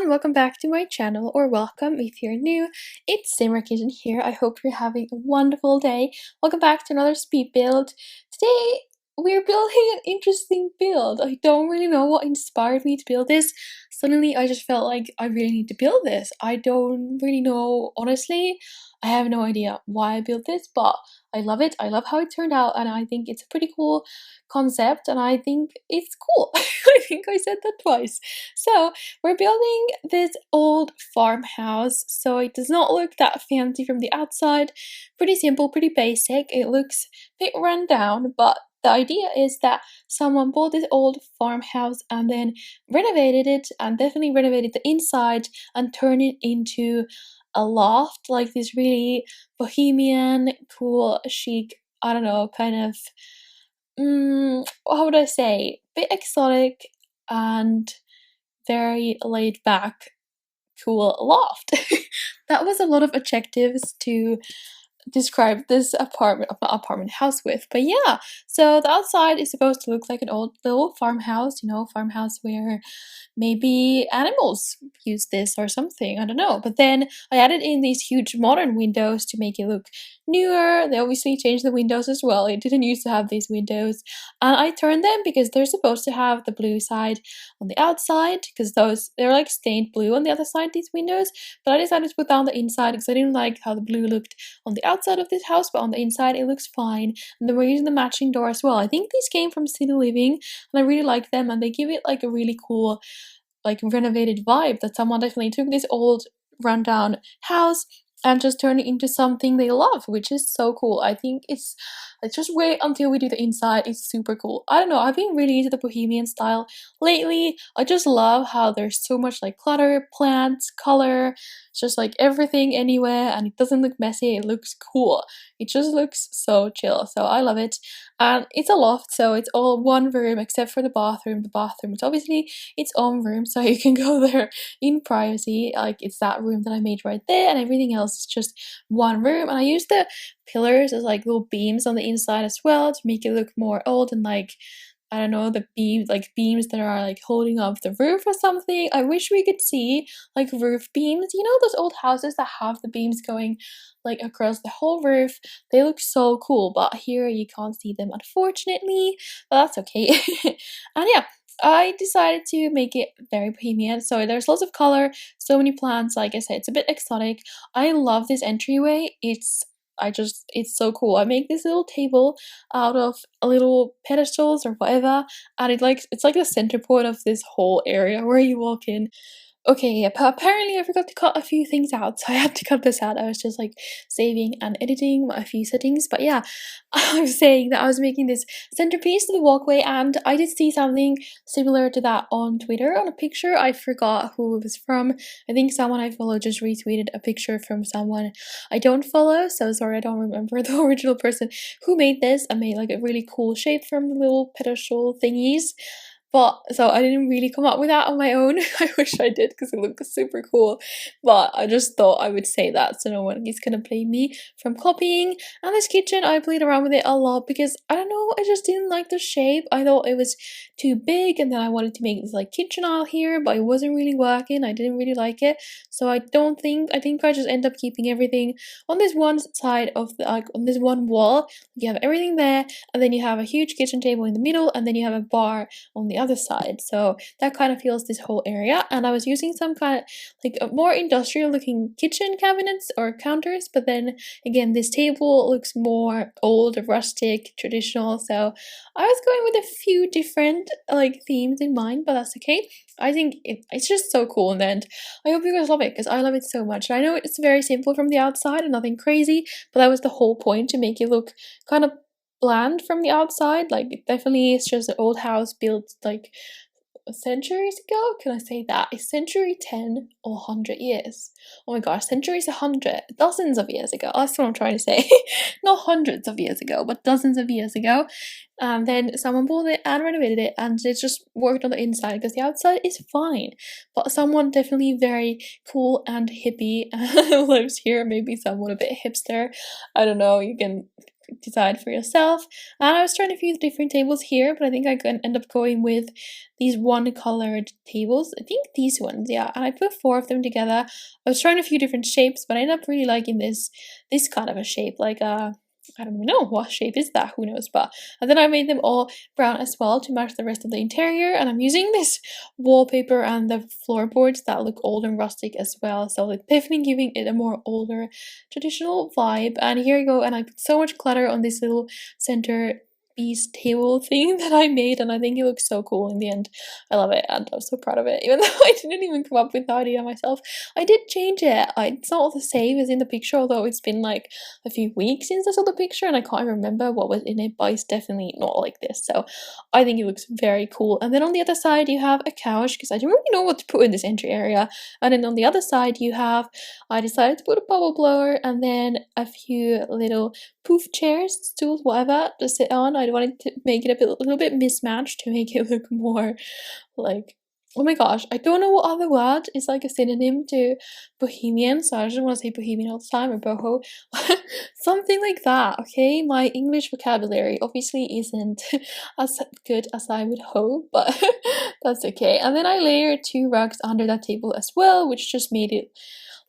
everyone, welcome back to my channel, or welcome if you're new. It's SimmerKitten here. I hope you're having a wonderful day. Welcome back to another speed build. Today we're building an interesting build. I don't really know what inspired me to build this. Suddenly I just felt like I really need to build this. I don't really know, honestly. I have no idea why I built this, but I love it. I love how it turned out, and I think it's a pretty cool concept, and I think it's cool. I think I said that twice. So we're building this old farmhouse, so it does not look that fancy from the outside. Pretty simple, pretty basic. It looks a bit run down, but the idea is that someone bought this old farmhouse and then renovated it, and definitely renovated the inside and turned it into a loft, like this really bohemian, cool, chic, I don't know, kind of, how would I say, bit exotic and very laid back, cool loft. That was a lot of adjectives to describe this house with, but yeah. So the outside is supposed to look like an old little farmhouse, you know, farmhouse where maybe animals use this or something, I don't know. But then I added in these huge modern windows to make it look newer. They obviously changed the windows as well. It didn't used to have these windows, and I turned them because they're supposed to have the blue side on the outside, because they're like stained blue on the other side, these windows. But I decided to put down the inside because I didn't like how the blue looked on the outside of this house, but on the inside it looks fine. And then we're using the matching door as well. I think these came from City Living, and I really like them, and they give it like a really cool, like, renovated vibe, that someone definitely took this old rundown house and just turn it into something they love, which is so cool. I think it's just wait until we do the inside. It's super cool. I don't know, I've been really into the Bohemian style lately. I just love how there's so much like clutter, plants, color, just like everything anywhere, and it doesn't look messy. It looks cool. It just looks so chill, so I love it. And it's a loft, so it's all one room except for the bathroom. The bathroom is obviously its own room, so you can go there in privacy. Like, it's that room that I made right there, and everything else is just one room. And I used the pillars as like little beams on the inside as well to make it look more old, and like, I don't know, the beams that are like holding up the roof or something. I wish we could see like roof beams. You know those old houses that have the beams going like across the whole roof? They look so cool, but here you can't see them, unfortunately, but that's okay. And yeah, I decided to make it very bohemian, so there's lots of color, so many plants. Like I said, it's a bit exotic. I love this entryway. It's so cool. I make this little table out of little pedestals or whatever, and it's like the center point of this whole area where you walk in. Okay, yeah, but apparently I forgot to cut a few things out, so I had to cut this out. I was just like saving and editing a few settings, but yeah, I was saying that I was making this centerpiece to the walkway, and I did see something similar to that on Twitter on a picture. I forgot who it was from. I think someone I follow just retweeted a picture from someone I don't follow, so sorry, I don't remember the original person who made this. I made like a really cool shape from the little pedestal thingies. But so I didn't really come up with that on my own. I wish I did, because it looks super cool. But I just thought I would say that so no one is gonna blame me from copying. And this kitchen, I played around with it a lot because I don't know, I just didn't like the shape. I thought it was too big, and then I wanted to make this like kitchen aisle here, but it wasn't really working. I didn't really like it. So I think I just end up keeping everything on this one side of the, like, on this one wall. You have everything there, and then you have a huge kitchen table in the middle, and then you have a bar on the other side. So that kind of fills this whole area. And I was using some kind of like a more industrial looking kitchen cabinets or counters, but then again this table looks more old, rustic, traditional. So I was going with a few different like themes in mind, but that's okay. I think it's just so cool in the end. I hope you guys love it, because I love it so much. I know it's very simple from the outside and nothing crazy, but that was the whole point, to make it look kind of bland from the outside. Like, it definitely is just an old house built like centuries ago. Can I say that? A century, 10 or 100 years? Oh my gosh, centuries, 100, dozens of years ago. That's what I'm trying to say. Not hundreds of years ago, but dozens of years ago. And then someone bought it and renovated it, and it just worked on the inside, because the outside is fine. But someone definitely very cool and hippie lives here. Maybe someone a bit hipster. I don't know. You can decide for yourself. And I was trying a few different tables here, but I think I can end up going with these one colored tables. I think these ones, yeah. And I put 4 of them together. I was trying a few different shapes, but I ended up really liking this kind of a shape, like I don't even know what shape is that, who knows, but and then I made them all brown as well to match the rest of the interior, and I'm using this wallpaper and the floorboards that look old and rustic as well, so it's definitely giving it a more older traditional vibe. And here you go, and I put so much clutter on this little center piece table thing that I made, and I think it looks so cool in the end. I love it, and I'm so proud of it, even though I didn't even come up with the idea myself. I did change it. It's not the same as in the picture, although it's been like a few weeks since I saw the picture and I can't remember what was in it, but it's definitely not like this. So I think it looks very cool. And then on the other side you have a couch, because I didn't really know what to put in this entry area. And then on the other side you have, I decided to put a bubble blower and then a few little poof chairs, stools, whatever, to sit on. I wanted to make it a little bit mismatched to make it look more like, oh my gosh, I don't know what other word is like a synonym to Bohemian, so I just want to say Bohemian all the time, or boho. Something like that, okay? My English vocabulary obviously isn't as good as I would hope, but that's okay. And then I layered 2 rugs under that table as well, which just made it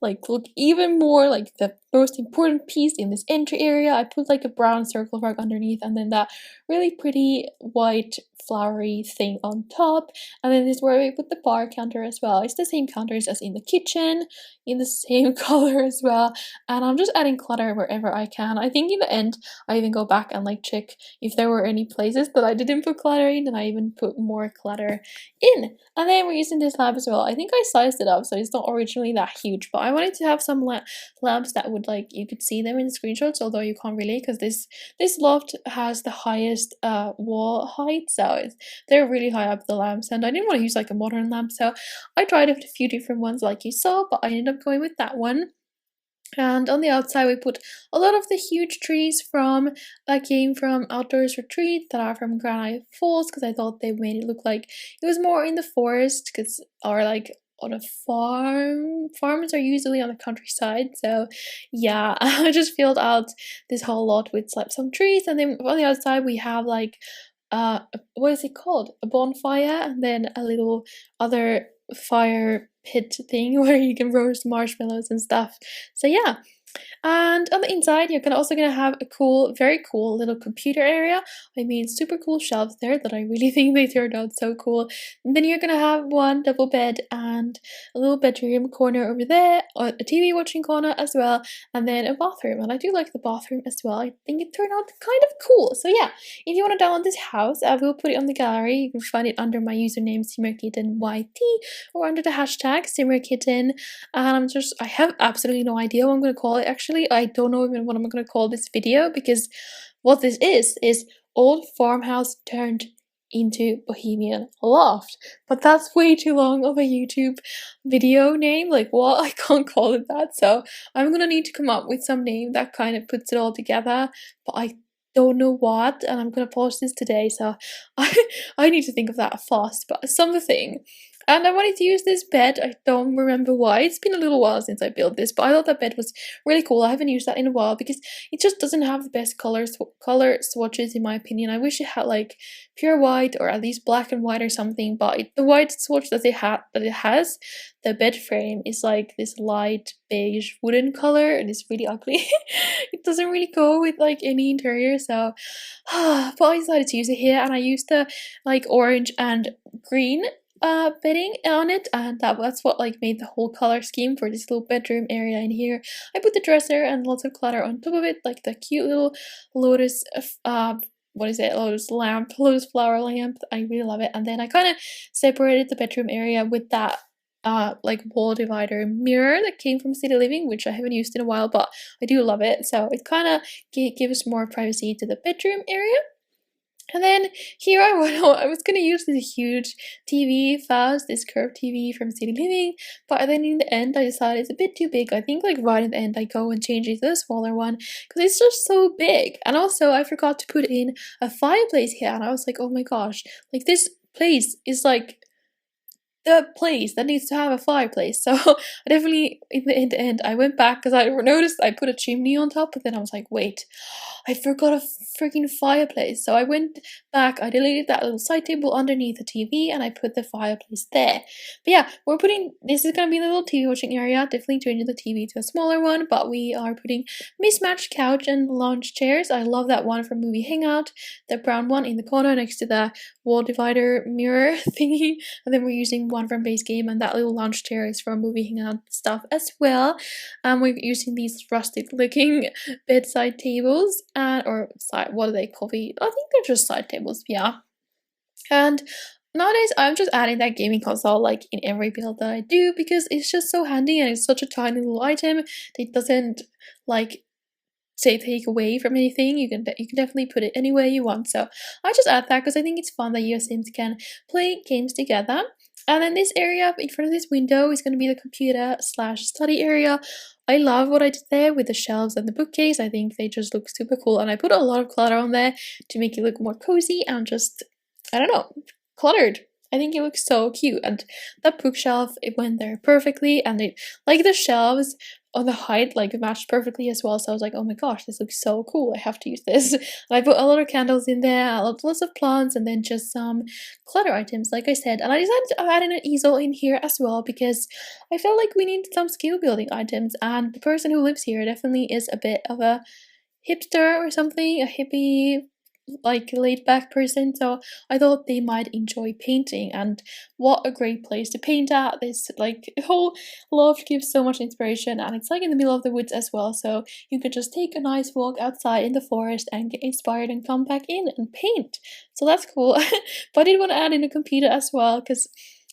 like look even more like the most important piece in this entry area. I put like a brown circle rug underneath, and then that really pretty white flowery thing on top, and then this is where we put the bar counter as well. It's the same counters as in the kitchen, in the same color as well, and I'm just adding clutter wherever I can. I think in the end I even go back and like check if there were any places that I didn't put clutter in, and I even put more clutter in. And then we're using this lamp as well. I think I sized it up so it's not originally that huge, but I wanted to have some lamps that would like, you could see them in the screenshots, although you can't really, because this loft has the highest wall height, so they're really high up, the lamps, and I didn't want to use like a modern lamp, so I tried a few different ones like you saw, but I ended up going with that one. And on the outside we put a lot of the huge trees from that came from Outdoors Retreat that are from Granite Falls, because I thought they made it look like it was more in the forest, because or like on a farm. Farms are usually on the countryside, so yeah. I just filled out this whole lot with like some trees, and then on the outside we have like what is it called, a bonfire, and then a little other fire pit thing where you can roast marshmallows and stuff. So yeah. And on the inside, you're also gonna have a cool, very cool little computer area. I mean, super cool shelves there that I really think they turned out so cool. And then you're gonna have one double bed and a little bedroom corner over there, a TV watching corner as well, and then a bathroom. And I do like the bathroom as well. I think it turned out kind of cool. So yeah, if you want to download this house, I will put it on the gallery. You can find it under my username SimmerKittenYT or under the hashtag SimmerKitten. And I have absolutely no idea what I'm gonna call it. Actually, I don't know even what I'm gonna call this video, because what this is old farmhouse turned into Bohemian loft. But that's way too long of a YouTube video name. Like, what? I can't call it that. So I'm gonna need to come up with some name that kind of puts it all together. But I don't know what, and I'm gonna post this today, so I need to think of that fast. But something. And I wanted to use this bed. I don't remember why. It's been a little while since I built this, but I thought that bed was really cool. I haven't used that in a while because it just doesn't have the best color swatches in my opinion. I wish it had like pure white or at least black and white or something, but the white swatch that it has, the bed frame is like this light beige wooden color, and it's really ugly. It doesn't really go with like any interior, so but I decided to use it here, and I used the like orange and green bedding on it, and that's what like made the whole color scheme for this little bedroom area in here. I put the dresser and lots of clutter on top of it, like the cute little lotus what is it, lotus flower lamp. I really love it. And then I kind of separated the bedroom area with that like wall divider mirror that came from City Living, which I haven't used in a while, but I do love it. So it kind of gives more privacy to the bedroom area. And then here I was going to use this huge TV first, this curved TV from City Living, but then in the end I decided it's a bit too big. I think like right in the end I go and change it to a smaller one because it's just so big. And also I forgot to put in a fireplace here, and I was like, oh my gosh, like this place is like the place that needs to have a fireplace. So I definitely in the end I went back because I noticed I put a chimney on top, but then I was like, wait, I forgot a freaking fireplace. So I went back, I deleted that little side table underneath the TV, and I put the fireplace there. But yeah, this is gonna be the little TV watching area, definitely changing the TV to a smaller one, but we are putting mismatched couch and lounge chairs. I love that one from Movie Hangout, the brown one in the corner next to the wall divider mirror thingy, and then we're using one from base game, and that little lounge chair is from Movie Hangout stuff as well. We're using these rustic looking bedside tables, or side, what are they called? I think they're just side tables, yeah. And nowadays I'm just adding that gaming console like in every build that I do, because it's just so handy and it's such a tiny little item. It doesn't like say take away from anything. You can definitely put it anywhere you want. So I just add that because I think it's fun that you Sims can play games together. And then this area in front of this window is going to be the computer slash study area. I love what I did there with the shelves and the bookcase. I think they just look super cool, and I put a lot of clutter on there to make it look more cozy and just, I don't know, cluttered. I think it looks so cute, and that bookshelf, it went there perfectly, and it, like the shelves on the height like matched perfectly as well. So I was like, oh my gosh, this looks so cool, I have to use this. And I put a lot of candles in there, lots of plants, and then just some clutter items like I said. And I decided to add in an easel in here as well because I felt like we need some skill building items, and the person who lives here definitely is a bit of a hipster or something, a hippie, like laid back person, so I thought they might enjoy painting, and what a great place to paint at. This like whole loft gives so much inspiration, and it's like in the middle of the woods as well, so you could just take a nice walk outside in the forest and get inspired and come back in and paint. So that's cool. But I did want to add in a computer as well because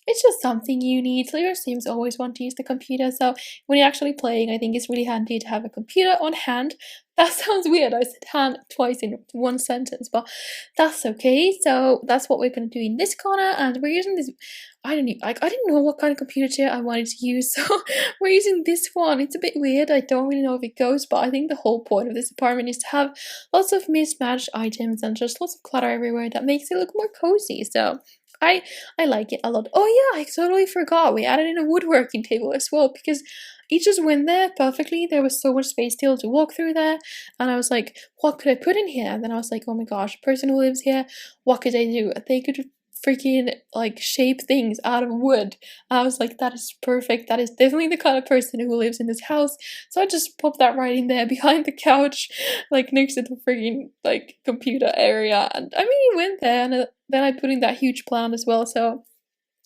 it's just something you need. So your Sims always want to use the computer, so when you're actually playing, I think it's really handy to have a computer on hand. That sounds weird, I said hand twice in one sentence, but that's okay. So that's what we're going to do in this corner, and we're using this, I didn't know what kind of computer chair I wanted to use, so we're using this one. It's a bit weird, I don't really know if it goes, but I think the whole point of this apartment is to have lots of mismatched items and just lots of clutter everywhere that makes it look more cozy. So I like it a lot. Oh yeah, I totally forgot. We added in a woodworking table as well because it just went there perfectly. There was so much space still to walk through there. And I was like, what could I put in here? And then I was like, oh my gosh, the person who lives here, what could they do? They could freaking like shape things out of wood. I was like, that is perfect. That is definitely the kind of person who lives in this house. So I just popped that right in there behind the couch, like next to the freaking like computer area. And I mean, it went there, and then I put in that huge plant as well. So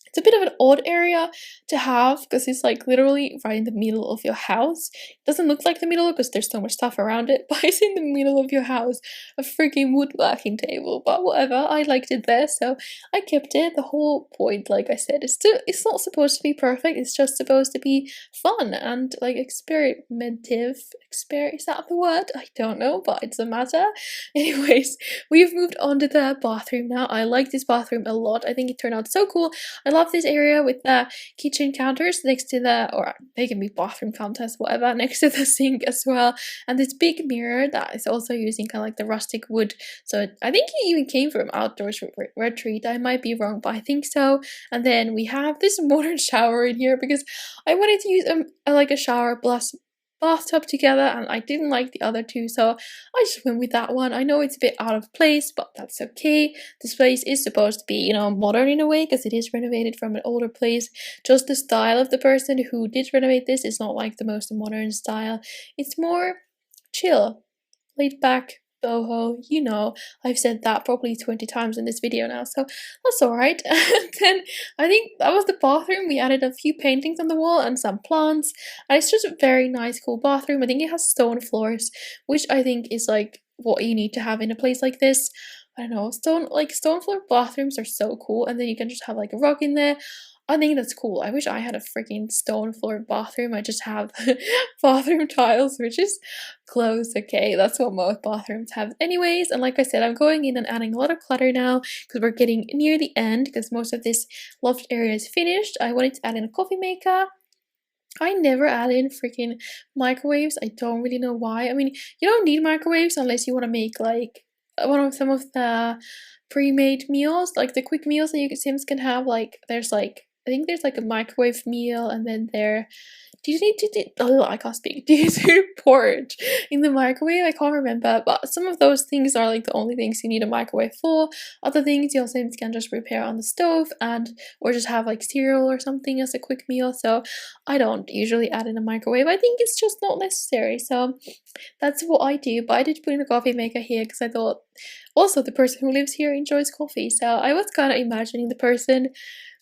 it's a bit of an odd area to have because it's like literally right in the middle of your house. It doesn't look like the middle because there's so much stuff around it, but it's in the middle of your house, a freaking woodworking table. But whatever, I liked it there, so I kept it. The whole point, like I said, is it's not supposed to be perfect. It's just supposed to be fun and like experimentative. Is that the word? I don't know, but it doesn't matter. Anyways, we've moved on to the bathroom now. I like this bathroom a lot. I think it turned out so cool. I love this area with the kitchen counters next to the, or they can be bathroom counters, whatever, next to the sink as well, and this big mirror that is also using kind of like the rustic wood. So I think it even came from Outdoors Retreat. I might be wrong, but I think so. And then we have this modern shower in here because I wanted to use like a shower plus bathtub together, and I didn't like the other two, so I just went with that one. I know it's a bit out of place, but that's okay. This place is supposed to be, you know, modern in a way because it is renovated from an older place. Just the style of the person who did renovate this is not like the most modern style. It's more chill, laid back, boho, you know. I've said that probably 20 times in this video now, so that's alright. And then I think that was the bathroom. We added a few paintings on the wall and some plants, and it's just a very nice, cool bathroom. I think it has stone floors, which I think is like what you need to have in a place like this. I don't know, stone floor bathrooms are so cool, and then you can just have like a rug in there. I think that's cool. I wish I had a freaking stone floor bathroom. I just have bathroom tiles, which is close. Okay, that's what most bathrooms have anyways. And like I said, I'm going in and adding a lot of clutter now because we're getting near the end because most of this loft area is finished. I wanted to add in a coffee maker. I never add in freaking microwaves. I don't really know why. I mean, you don't need microwaves unless you want to make like some of the pre-made meals, like the quick meals that you Sims can have. Like there's like I think there's like a microwave meal, and then there do you need to do, oh, I can't speak. Do you do porridge in the microwave? I can't remember, but some of those things are like the only things you need a microwave for. Other things you also can just prepare on the stove, and or just have like cereal or something as a quick meal. So I don't usually add in a microwave. I think it's just not necessary. So that's what I do. But I did put in a coffee maker here because I thought also the person who lives here enjoys coffee. So I was kind of imagining the person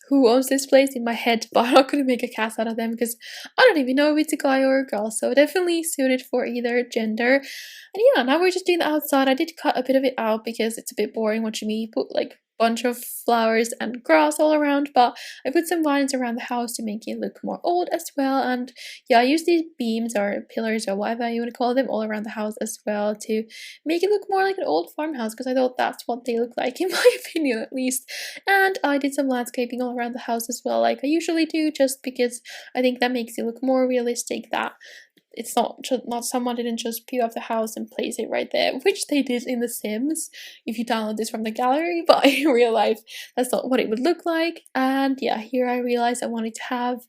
who owns this place in my head, but I'm not going to make a cast out of them because I don't even know if it's a guy or a girl, so definitely suited for either gender. And yeah, now we're just doing the outside. I did cut a bit of it out because it's a bit boring watching me put like bunch of flowers and grass all around, but I put some vines around the house to make it look more old as well. And yeah, I use these beams or pillars or whatever you want to call them all around the house as well to make it look more like an old farmhouse, because I thought that's what they look like in my opinion at least. And I did some landscaping all around the house as well, like I usually do, just because I think that makes it look more realistic, that it's not someone didn't just peel up the house and place it right there, which they did in The Sims if you download this from the gallery, but in real life that's not what it would look like. And yeah, here I realized I wanted to have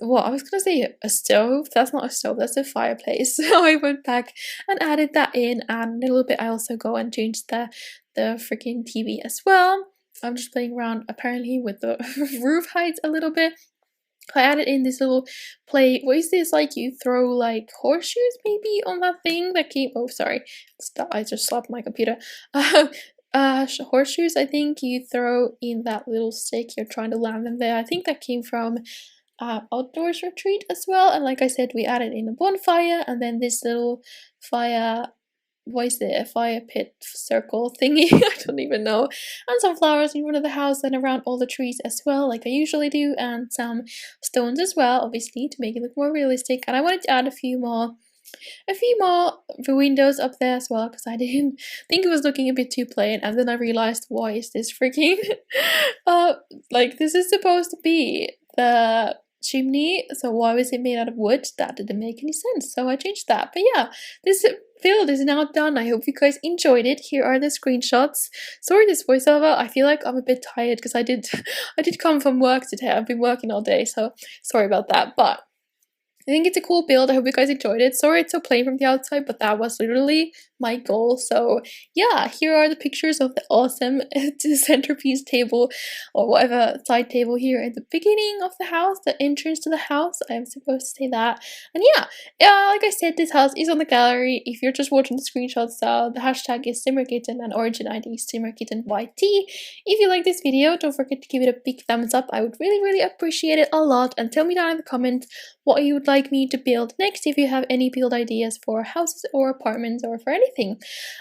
well, I was gonna say a stove. That's not a stove, that's a fireplace. So I went back and added that in, and a little bit I also go and changed the freaking TV as well. I'm just playing around apparently with the roof heights a little bit. I added in this little plate. What is this? Like you throw like horseshoes maybe on that thing that came. Oh, sorry. Stop. I just slapped my computer. Horseshoes. I think you throw in that little stick. You're trying to land them there. I think that came from outdoors retreat as well. And like I said, we added in a bonfire, and then this little fire, what is it, a fire pit circle thingy, I don't even know, and some flowers in front of the house and around all the trees as well, like I usually do, and some stones as well, obviously, to make it look more realistic. And I wanted to add a few more windows up there as well, because I didn't think it was looking a bit too plain, and then I realized, why is this freaking like this is supposed to be the chimney, so why was it made out of wood? That didn't make any sense, so I changed that. But yeah, this build is now done. I hope you guys enjoyed it. Here are the screenshots. Sorry this voiceover, I feel like I'm a bit tired because I did come from work today. I've been working all day, so sorry about that, but I think it's a cool build. I hope you guys enjoyed it. Sorry it's so plain from the outside, but that was literally my goal. So yeah, here are the pictures of the awesome centerpiece table or whatever side table here at the beginning of the house, the entrance to the house. I'm supposed to say that. And yeah, like I said, this house is on the gallery. If you're just watching the screenshots, the hashtag is SimmerKitten and origin ID is SimmerKittenYT. If you like this video, don't forget to give it a big thumbs up. I would really appreciate it a lot, and tell me down in the comments what you would like me to build next, if you have any build ideas for houses or apartments or for anything.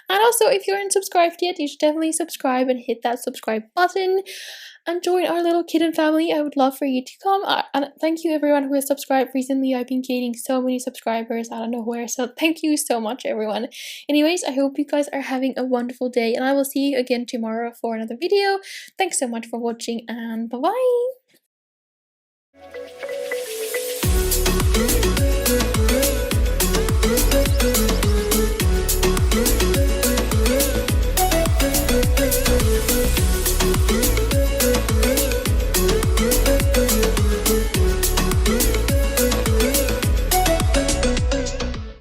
And also, if you aren't subscribed yet, you should definitely subscribe and hit that subscribe button and join our little kitten family. I would love for you to come. And thank you everyone who has subscribed recently. I've been gaining so many subscribers out of nowhere, so thank you so much everyone. Anyways, I hope you guys are having a wonderful day, and I will see you again tomorrow for another video. Thanks so much for watching, and bye bye.